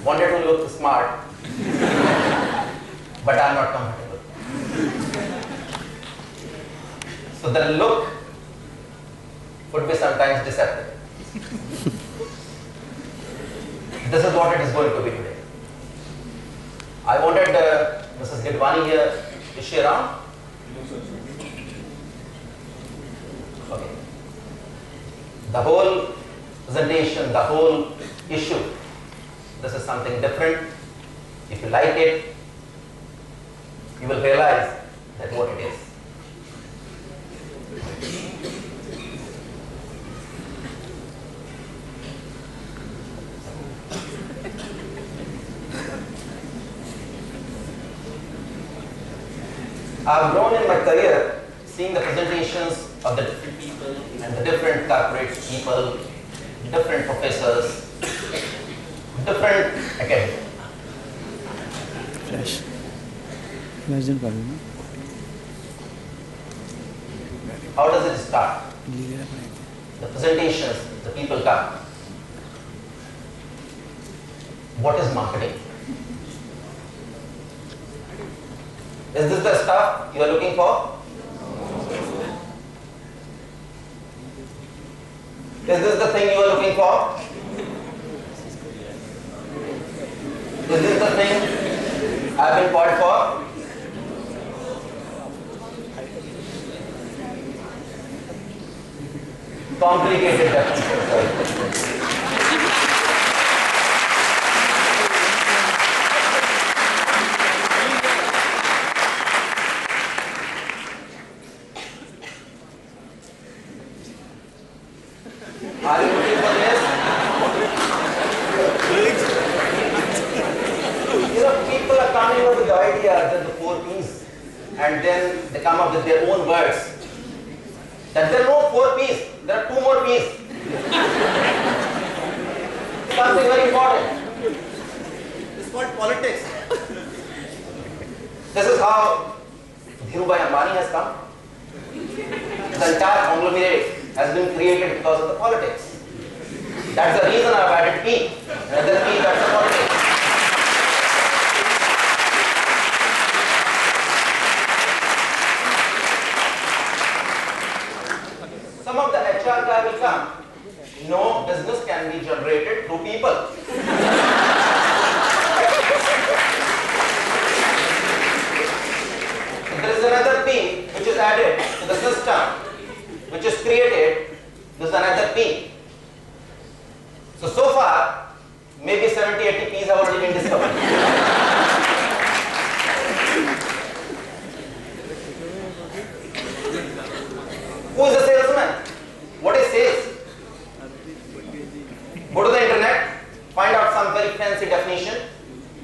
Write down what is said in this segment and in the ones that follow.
wanted to look smart, but I'm not comfortable. So the look would be sometimes deceptive. This is what it is going to be today. I wanted Mrs. Gidwani here. Is she around? Okay. The whole presentation, the whole issue, this is something different. If you like it, you will realize that what it is. I've grown in my career seeing the presentations of the different people and the different corporate people, different professors, different academics. Flash. Imagine problem. How does it start? The presentations, the people come. What is marketing? Is this the stuff you are looking for? Is this the thing you are looking for? Is this the thing I have been called for? Complicated definition. Are you looking for this? People are coming up with the idea that the 4 P's, and then they come up with their own words. That there are no 4 P's, there are 2 more P's. Something very important. It's called politics. This is how Dhirubhai Ambani has come. The entire conglomerate has been created because of the politics. That's the reason I've added P. Another P, that's the politics. Some of the HR guy will come. No business can be generated through people. There is another P which is added to the system, which is created. This is another P. So far, maybe 70-80 P's have already been discovered. Who is a salesman? What is sales? Go to the internet, find out some very fancy definition,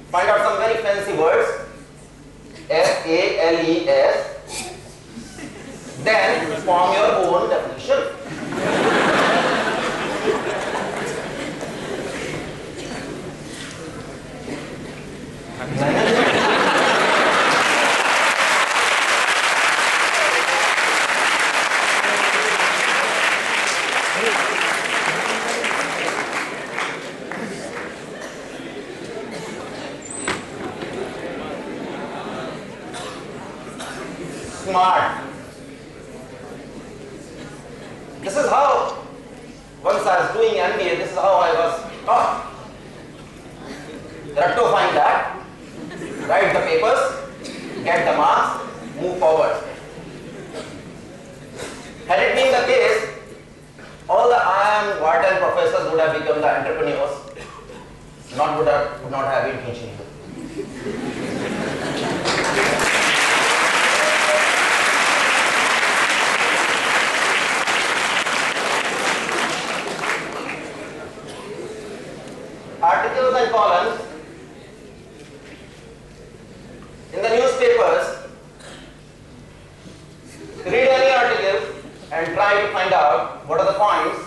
find out some very fancy words, S-A-L-E-S, then form your own definition. Smart. This is how, once I was doing MBA, this is how I was taught. You have to find that, write the papers, get the marks, move forward. Had it been the case, all the IIM, Wharton professors would have become the entrepreneurs, would not have been teaching you. Articles and columns in the newspapers. Read any article and try to find out what are the points.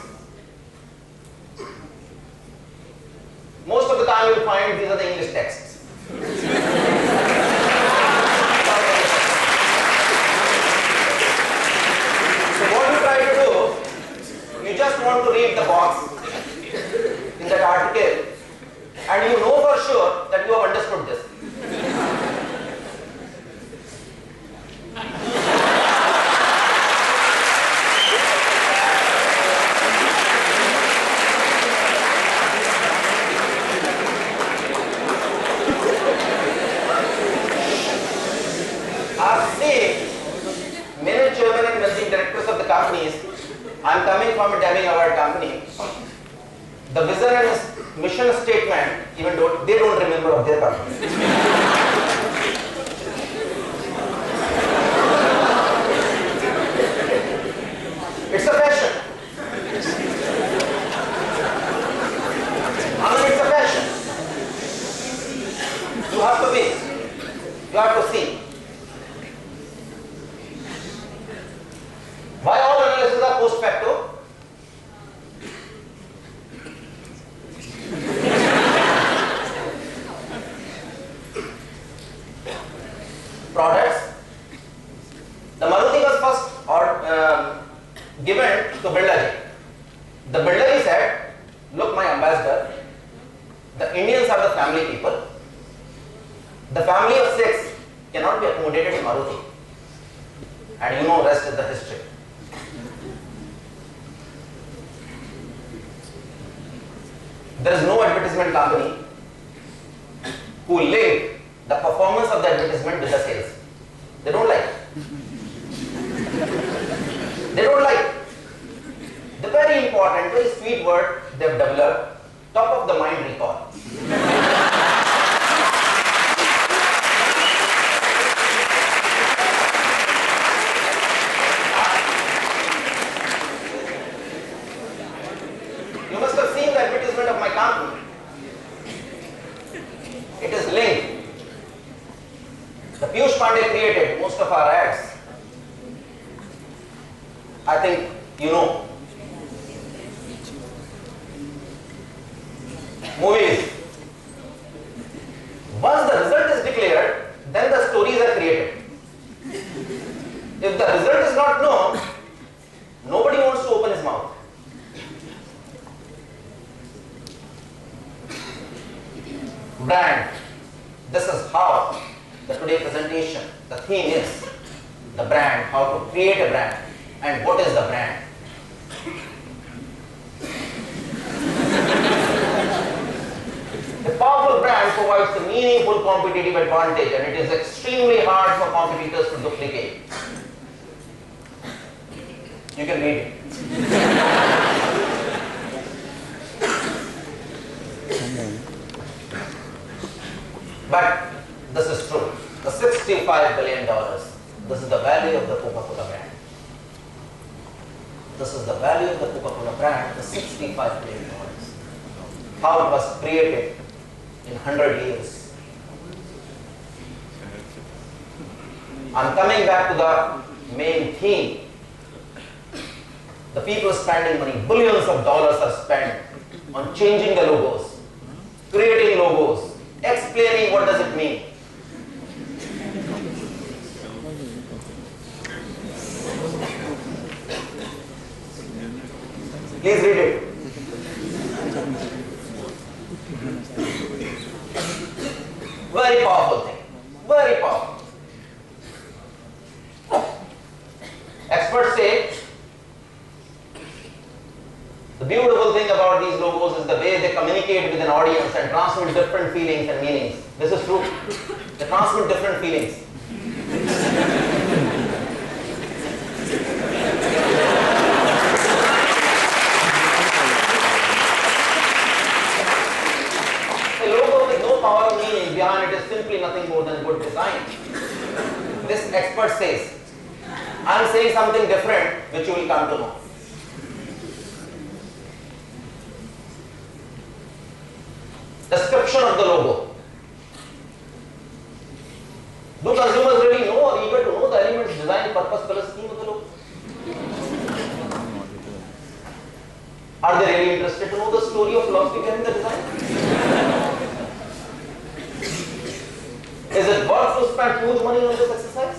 Most of the time you will find these are the English texts. So what you try to do, you just want to read the box in that article, and you know for sure that you have understood this. I've seen many chairmen and managing directors of the companies. I'm coming from a Deming Award company. The vision and mission statement, even though they don't remember of their company. It's a passion. I mean, it's a passion. You have to be. You have to see. Why all analysis are post facto? Products. The Maruti was first given to Bandra. The Bandra said, look my ambassador, the Indians are the family people. The family of 6 cannot be accommodated in Maruti. And you know rest is the history. There is no advertisement company who link the performance of the advertisement with the sales. They don't like. They don't like. The very important, very sweet word they have developed, top of the mind recall. You must have seen the advertisement of my company. It is linked. The Piyush Pandey created most of our ads. I think you know. Movies. Once the result is declared, then the stories are created. If the result is not known, nobody wants to open his mouth. Brand. This is how the today presentation, the theme is the brand, how to create a brand and what is the brand. A powerful brand provides a meaningful competitive advantage and it is extremely hard for competitors to duplicate. You can read it. But this is true. The $65 billion, this is the value of the Coca-Cola brand. This is the value of the Coca-Cola brand, the $65 billion. How it was created in 100 years. I'm coming back to the main theme. The people spending money, billions of dollars are spent on changing the logos, creating logos, explaining what does it mean. Please read it. Very powerful thing. Very powerful. Experts say the beautiful thing about these logos is the way they communicate with an audience and transmit different feelings and meanings. This is true. They transmit different feelings. A logo with no power or meaning behind it is simply nothing more than good design. This expert says, I am saying something different which you will come to know. Description of the logo. Do consumers really know or eager to know the elements, design, purpose, color scheme of the logo? Are they really interested to know the story of philosophy behind the design? Is it worth to spend huge money on this exercise?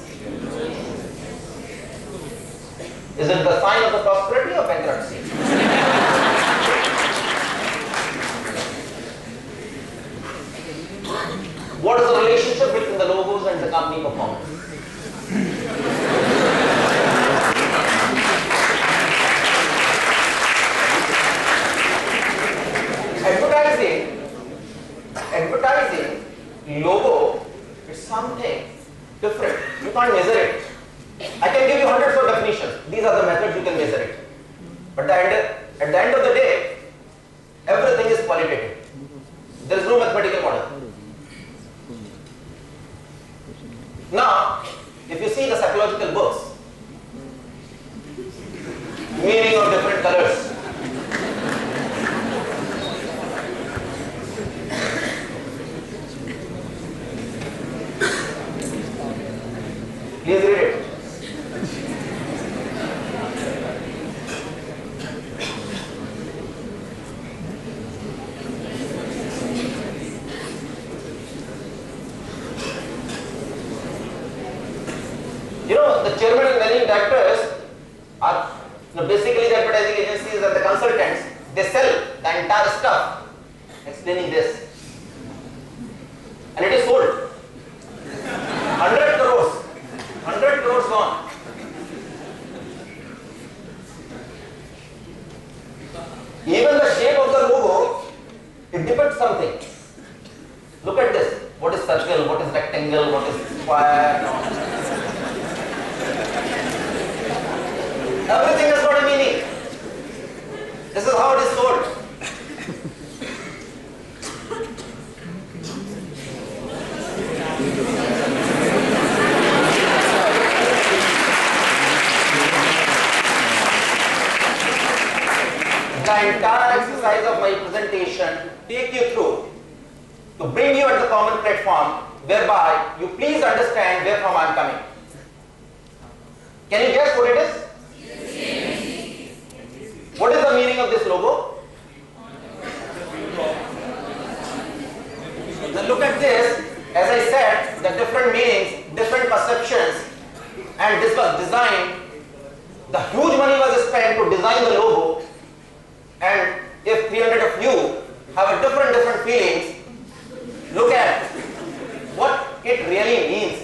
Is it the sign of the prosperity or bankruptcy? funny performance. Advertising logo is something different. You can't measure it. I can give you hundreds of definitions. These are the methods you can measure it. But at the end of the day, everything is qualitative. There is no mathematical model. Now, if you see the psychological books, meaning of different colors, please read it. You know, the chairman and managing directors are basically the advertising agencies and the consultants. They sell the entire stuff explaining this. And it is sold. 100 crores. 100 crores gone. Even the shape of the logo, it depicts something. Look at this. What is circle? What is rectangle? What is square? No. Everything has got a meaning. This is how it is sold. The entire exercise of my presentation take you through to bring you at the common platform whereby you please understand where from I am coming. Can you guess what it is? What is the meaning of this logo? Now look at this. As I said, the different meanings, different perceptions, and this was designed. The huge money was spent to design the logo, and if 300 of you have a different feelings, look at what it really means.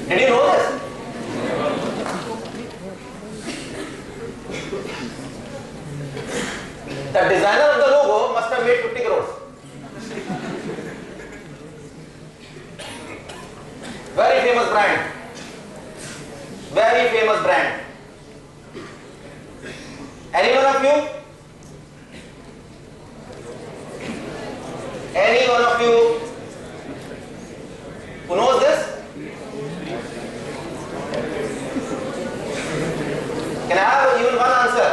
Did you know this? The designer of the logo must have made 50 crores. Very famous brand. Very famous brand. Any one of you? Any one of you who knows this? Can I have even one answer?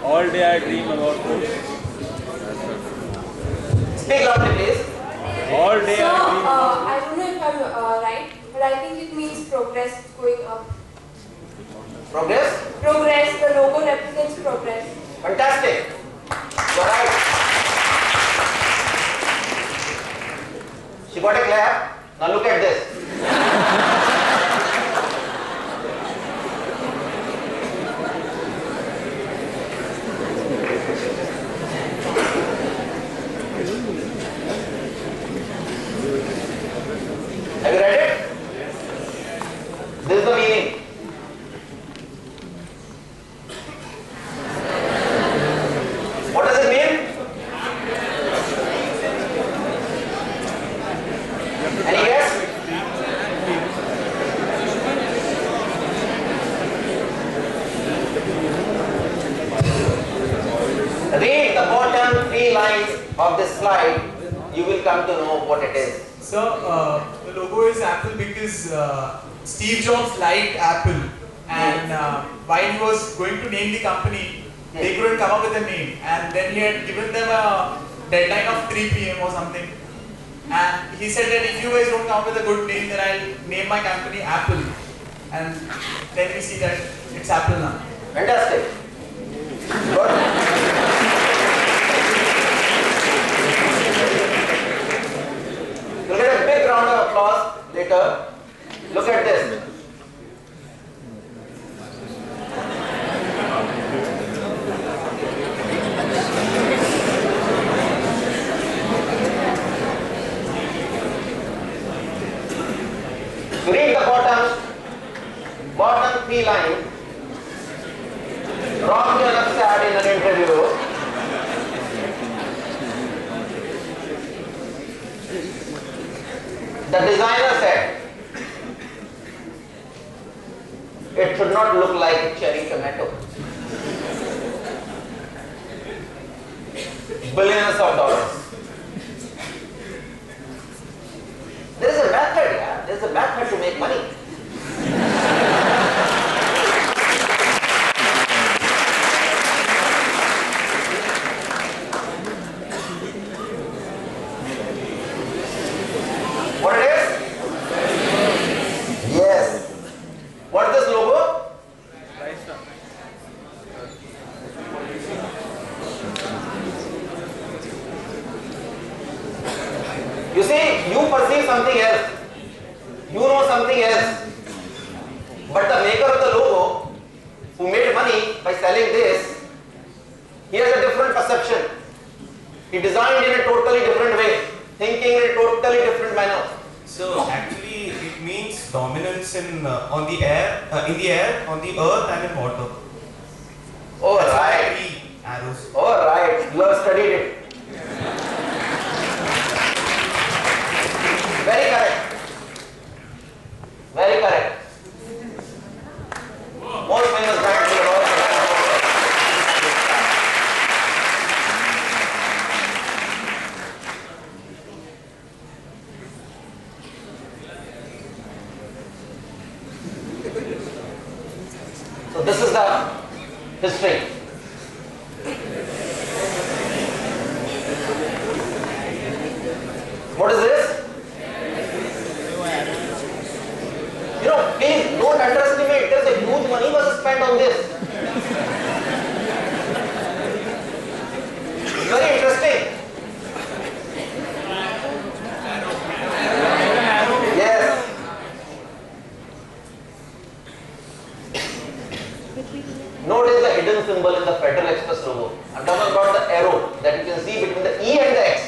All day I dream about food. Speak loudly, please. All day So, I dream about I don't know if I'm right, but I think it means progress going up. Progress? Progress, the logo represents progress. Fantastic. You are right. She got a clap. Now look at this. Have you read it? This is the meaning. What does it mean? Any guess? Read the bottom 3 lines of this slide. You will come to know what it is. So, the logo is Apple because Steve Jobs liked Apple, and while he was going to name the company, they couldn't come up with a name, and then he had given them a deadline of 3 p.m. or something, and he said that if you guys don't come up with a good name, then I'll name my company Apple, and then we see that it's Apple now. Fantastic. Good. You'll get a big round of applause later. Look at this. Read the bottom 3 lines. Ron के अलग से add in an interview. The designer said, it should not look like cherry tomato. Billions of dollars. There is a method, yeah. There is a method to make money. What it is? Yes. What is this logo? You see, you perceive something else. You know something else. But the maker of the logo, who made money by selling this, he has a different perception. He designed in a totally different way, thinking in a totally different manner. So actually, it means dominance in on the air, on the earth, and in water. Oh, That's why right. we arrows. Oh, right. You have studied it. Very correct. Very correct. Most famous brand in the world. So this is the history. What is this? You know, please don't underestimate. There's a huge money was spent on this. It's very interesting. Yes. Notice the hidden symbol in the Federal Express logo. I'm talking about the arrow that you can see between the E and the X.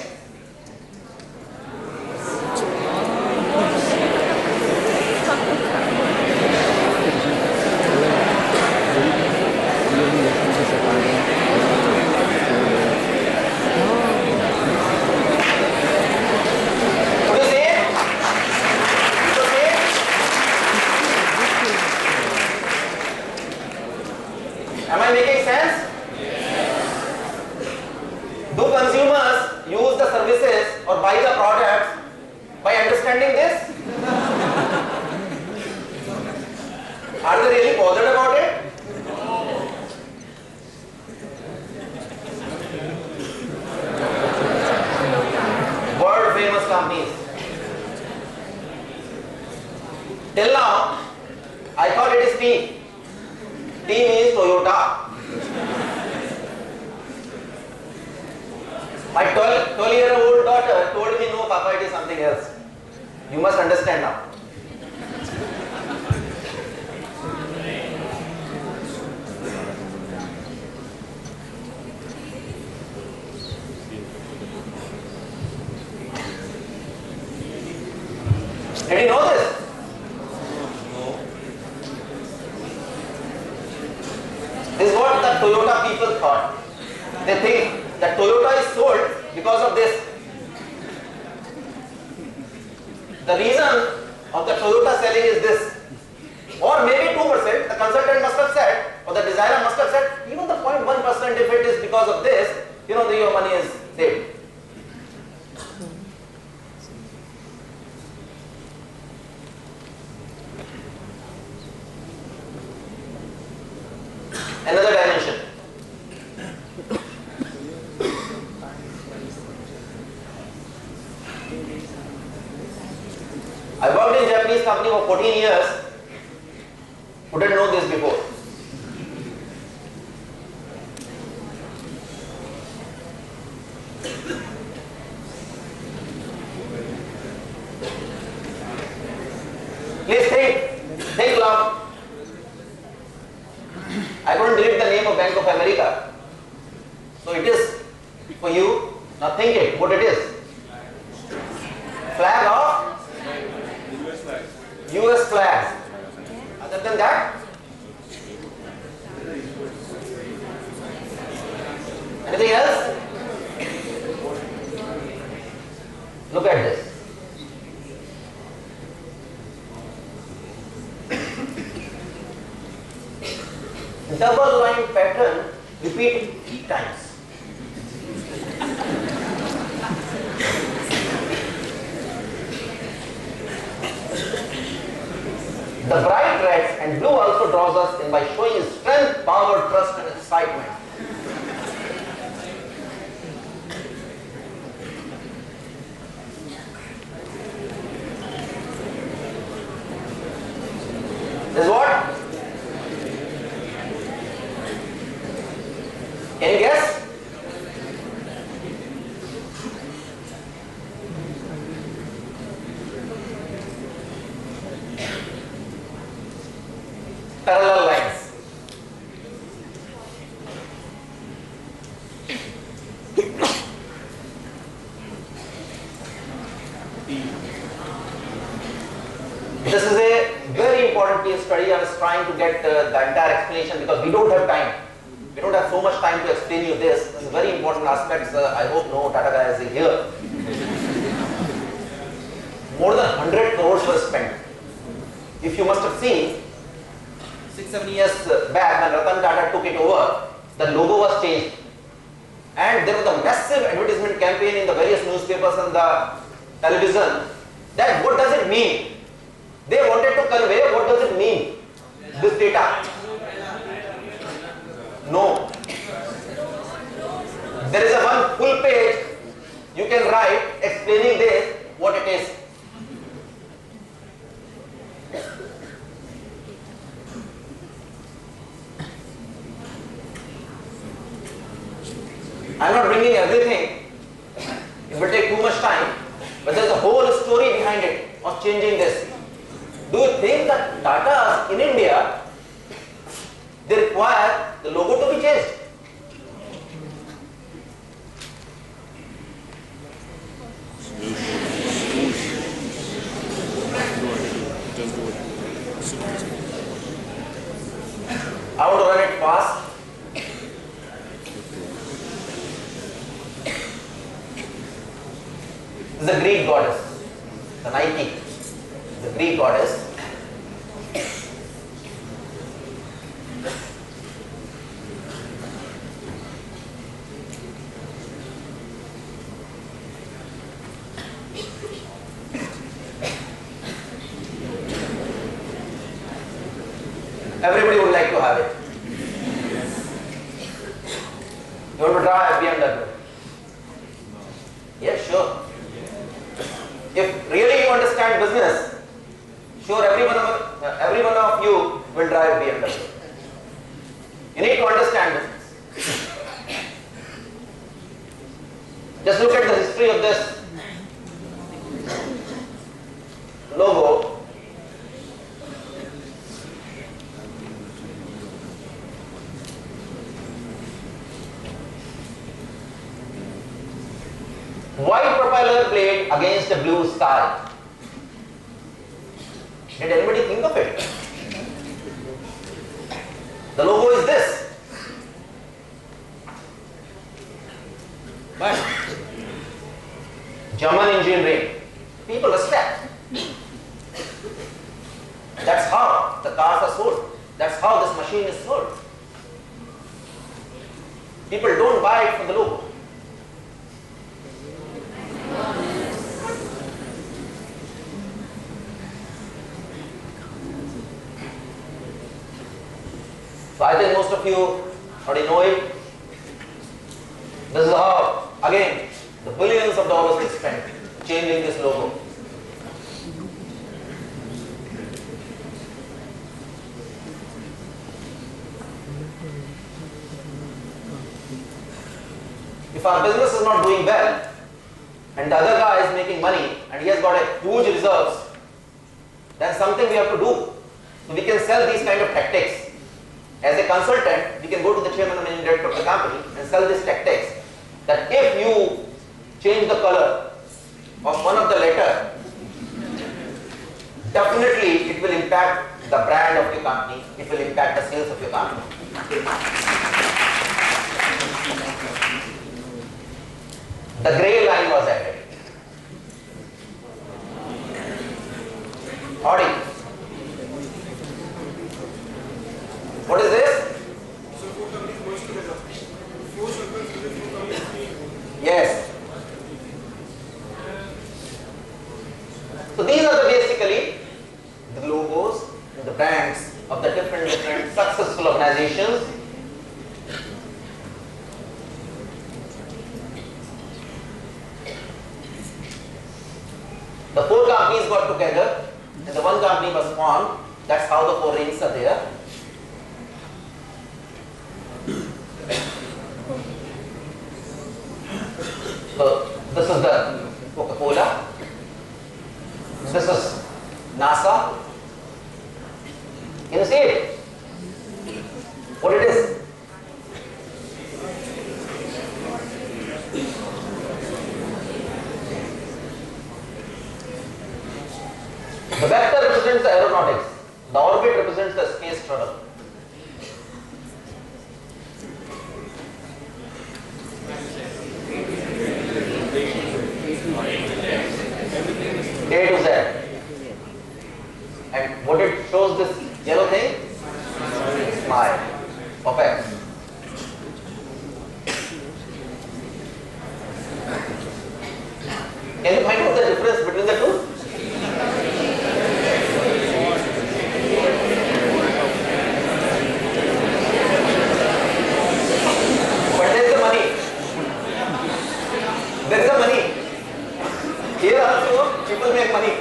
Could you see it? Could you see it? Am I making sense? Do consumers use the services or buy the products by understanding this? Are they really bothered about it? World famous companies. Till now, I thought it is T. T means Toyota. My 12-year-old daughter told me, no, Papa, it is something else. You must understand now. Did you know this? No. This is what the Toyota people thought. They think that Toyota is sold because of this. The reason of the Toyota selling is this. Or maybe 2%, the consultant must have said, or the designer must have said, even the 0.1% if it is because of this, you know, your money is saved. Another dimension. I worked in Japanese company for 14 years. Wouldn't know this before. Please think loud. I couldn't delete the name of Bank of America. So it is for you. Now think it, what it is. Flag of US flags. Other than that, anything else? Look at this. Double line pattern repeated 3 times. The bright red and blue also draws us in by showing his strength, power, trust and excitement. This is what? Can you guess? Parallel lines. This is a very important case study. I was trying to get the entire explanation because we don't have time. We don't have so much time to explain you this. This is very important aspects. I hope no Tata guys are here. More than 100 crores were spent. If you must have seen, 6-7 years back when Ratan Tata took it over, the logo was changed. And there was a massive advertisement campaign in the various newspapers and the television. That what does it mean? They wanted to convey what does it mean, this data. No. There is a one full page you can write explaining this, what it is. I am not bringing everything, it will take too much time, but there is a whole story behind it of changing this. Do you think that Tata in India, they require the logo to be changed? I want to run it fast. This is the Greek goddess, the Nike, the Greek goddess. Everybody would like to have it. You want to drive BMW? Yes, sure. If really you understand business, sure every one of you will drive BMW. You need to understand business. Just look at the history of this logo. White propeller blade against a blue sky. Did anybody think of it? The logo is this. But German engineering, people respect. That's how the cars are sold. That's how this machine is sold. People don't buy it for the logo. So I think most of you already know it. This is how, again, the billions of dollars they spent changing this logo. If our business is not doing well, and the other guy is making money, and he has got a huge reserves, then something we have to do. So we can sell these kind of tactics. As a consultant, we can go to the chairman and managing director of the company and sell these tactics that if you change the color of one of the letter, definitely it will impact the brand of your company, it will impact the sales of your company. The grey line was added. Audi. What is this? Yes. So these are basically the logos, the brands of the different successful organizations. The four companies got together and the one company was formed. That's how the four rings are there. So this is the Coca-Cola. This is NASA. Can you see it? What it is? The vector represents the aeronautics. The orbit represents the space travel. A to Z. And what it shows, this yellow thing? Smile. Perfect. Can you find out the difference between the two? But there is the money. There is the money. Here also people make money.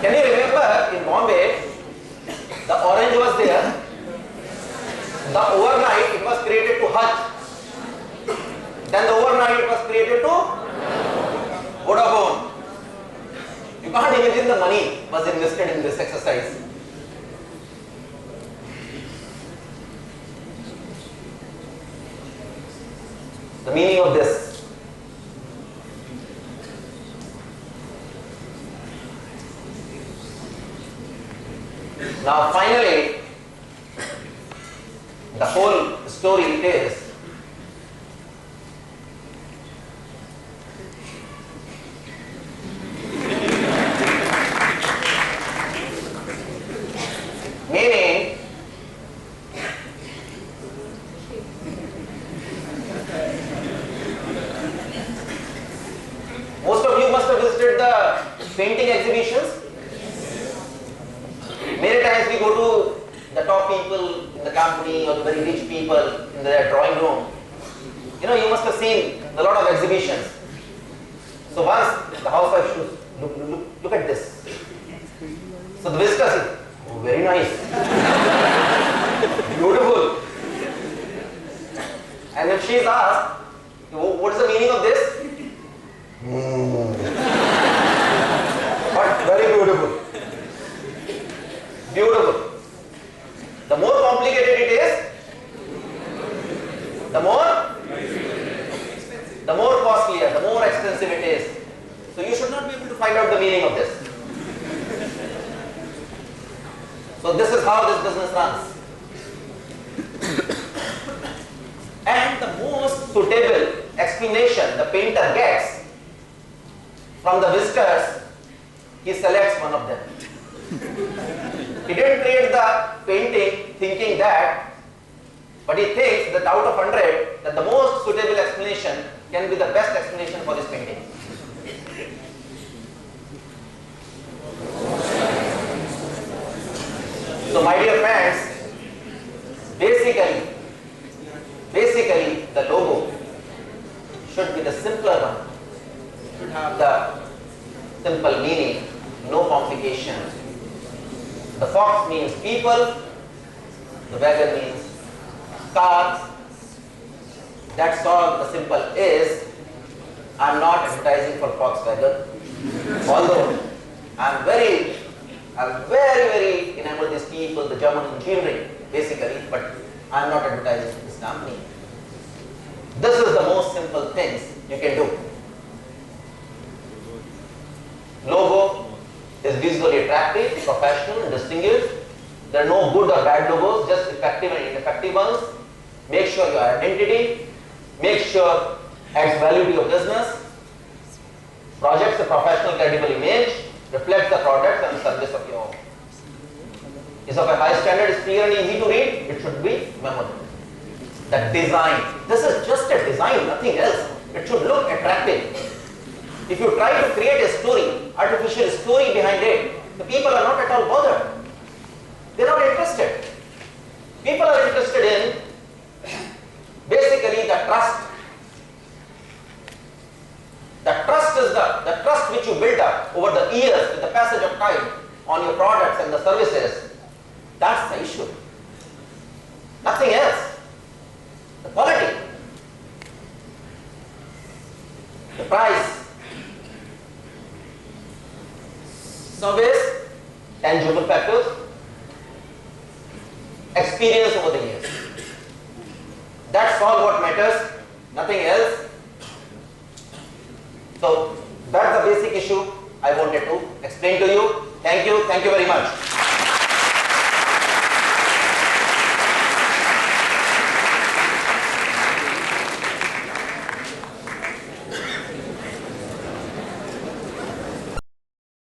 Can you remember in Bombay, the orange was there. The overnight it was created to Hutch. Then the overnight it was created to Vodafone. You can't imagine the money was invested in this exercise. The meaning of this. Now finally, the whole story is meaning most of you must have visited the painting exhibitions. Many times we go to the top people in the company or the very rich people in their drawing room. You know, you must have seen a lot of exhibitions. So once the housewife should look at this. So the visitor says, oh, very nice. Beautiful. And if she is asked, what is the meaning of this? But very beautiful. Beautiful. The more complicated it is, the more costlier, the more expensive it is. So you should not be able to find out the meaning of this. So this is how this business runs. And the most suitable explanation the painter gets from the visitors, he selects one of them. He didn't create the painting thinking that, but he thinks that out of 100, that the most suitable explanation can be the best explanation for this painting. So my dear friends, basically the logo should be the simpler one, should have the simple meaning, no complication. The fox means people, the wagon means cars. That's all the simple is. I'm not advertising for Volkswagen, although I'm very enamored with these people, the German engineering basically, but I'm not advertising for this company. This is the most simple things you can do. logo is visually attractive, professional and distinguished. There are no good or bad logos, just effective and ineffective ones. Make sure your identity, make sure adds value to your business, projects a professional credible image, reflects the product and service of your own. Is of a high standard, is clear and easy to read, it should be memorable. The design, this is just a design, nothing else. It should look attractive. If you try to create a story, artificial story behind it, the people are not at all bothered. They are not interested. People are interested in basically the trust. The trust is the trust which you build up over the years with the passage of time on your products and the services. That's the issue. Nothing else. The quality, the price, service, tangible factors, experience over the years. That's all what matters, nothing else. So that's the basic issue I wanted to explain to you. Thank you very much.